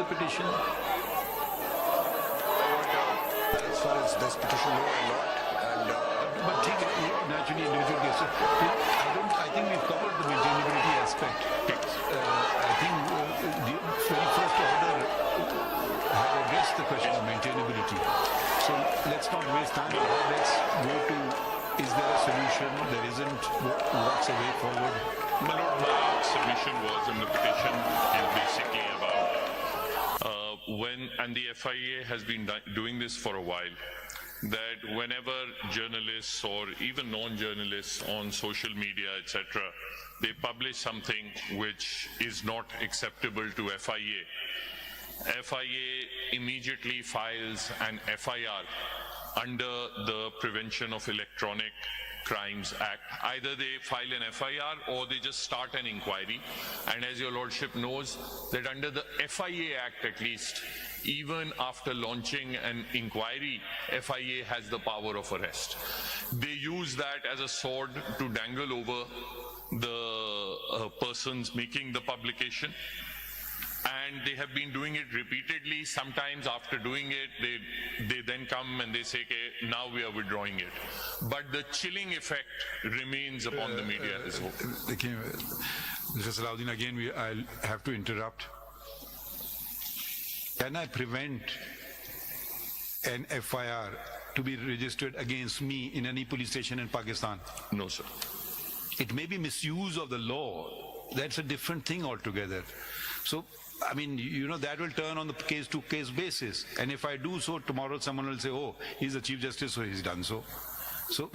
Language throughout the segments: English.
the petition? As far as this petition, no, I'm not. And But naturally, individual cases. I think we've covered the maintainability aspect. I think the very first order had addressed the question of maintainability. So let's not waste time. Let's go to, is there a solution? There isn't. What's the way forward? My lord, my submission was in the petition is basically about and the FIA has been doing this for a while, that whenever journalists or even non-journalists on social media, etc., they publish something which is not acceptable to FIA, FIA immediately files an FIR under the Prevention of Electronic Crimes Act. Either they file an FIR or they just start an inquiry. And as your lordship knows, that under the FIA Act at least, even after launching an inquiry, FIA has the power of arrest. They use that as a sword to dangle over the persons making the publication. And they have been doing it repeatedly. Sometimes after doing it, they then come and they say, okay, now we are withdrawing it. But the chilling effect remains upon the media as well. Mr. Salahuddin, again, I'll have to interrupt. Can I prevent an FIR to be registered against me in any police station in Pakistan? No, sir. It may be misuse of the law. That's a different thing altogether. So, I mean, you know, that will turn on the case-to-case basis. And if I do so, tomorrow someone will say, oh, he's the Chief Justice, so he's done so. So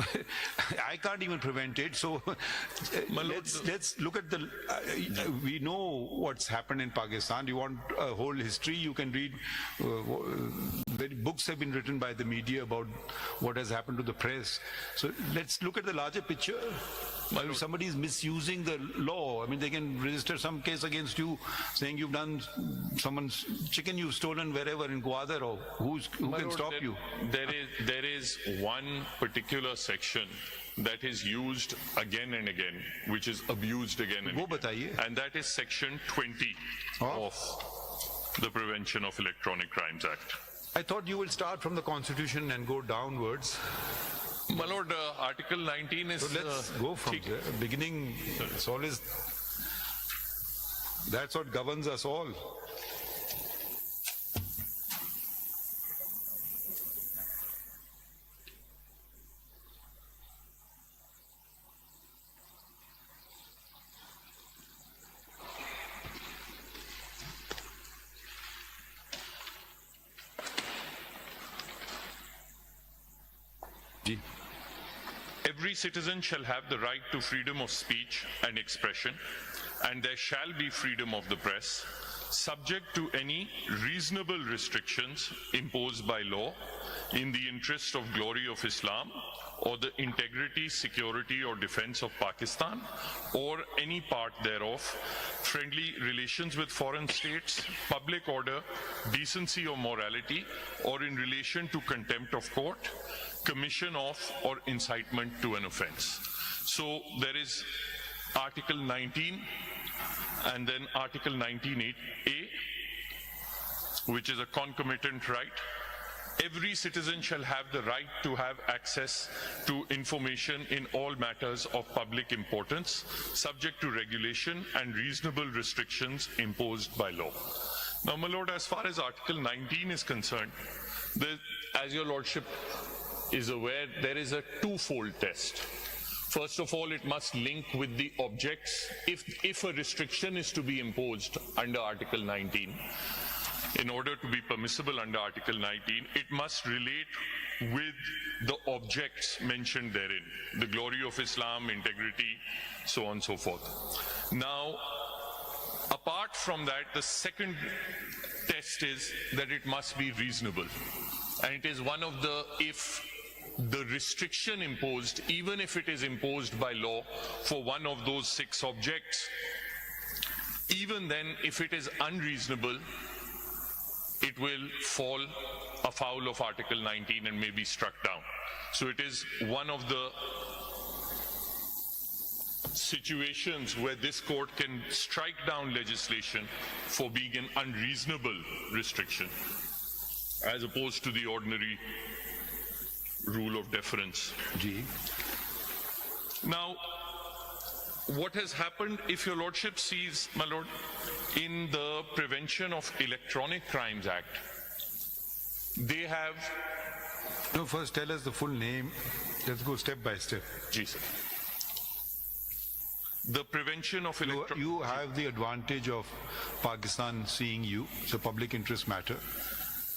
I can't even prevent it. So let's look at the, we know what's happened in Pakistan. You want a whole history, you can read, books have been written by the media about what has happened to the press. So let's look at the larger picture. If somebody is misusing the law, I mean, they can register some case against you saying you've done someone's chicken you've stolen wherever in Gwadar, or who can stop you? There is one particular section that is used again and again, which is abused again and again. And that is section 20 of the Prevention of Electronic Crimes Act. I thought you will start from the Constitution and go downwards. My lord, Article 19 is... So let's go from the beginning. It's always... That's what governs us all. Every citizen shall have the right to freedom of speech and expression, and there shall be freedom of the press, subject to any reasonable restrictions imposed by law in the interest of glory of Islam or the integrity, security or defense of Pakistan or any part thereof, friendly relations with foreign states, public order, decency or morality, or in relation to contempt of court, commission of or incitement to an offense. So there is Article 19 and then Article 19(a), which is a concomitant right. Every citizen shall have the right to have access to information in all matters of public importance, subject to regulation and reasonable restrictions imposed by law. Now, my lord, as far as Article 19 is concerned, as your lordship is aware, there is a twofold test. First of all, it must link with the objects. If a restriction is to be imposed under Article 19, in order to be permissible under Article 19, it must relate with the objects mentioned therein, the glory of Islam, integrity, so on and so forth. Now, apart from that, the second test is that it must be reasonable. And it is one of the, if the restriction imposed, even if it is imposed by law for one of those 6 objects, even then, if it is unreasonable, it will fall afoul of Article 19 and may be struck down. So it is one of the situations where this court can strike down legislation for being an unreasonable restriction, as opposed to the ordinary rule of deference. Ji. Now, what has happened, if your lordship sees, my lord, in the Prevention of Electronic Crimes Act, they have... No, first tell us the full name. Let's go step by step. Ji, sir. The Prevention of Electronic... You have the advantage of Pakistan seeing you. It's a public interest matter.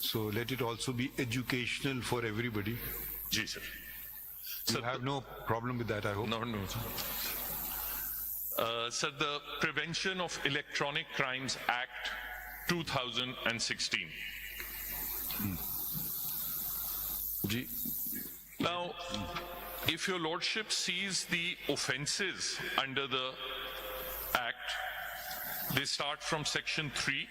So let it also be educational for everybody. Ji, sir. You have no problem with that, I hope. No, sir. Sir, the Prevention of Electronic Crimes Act 2016. Ji. Now, if your lordship sees the offences under the Act, they start from Section 3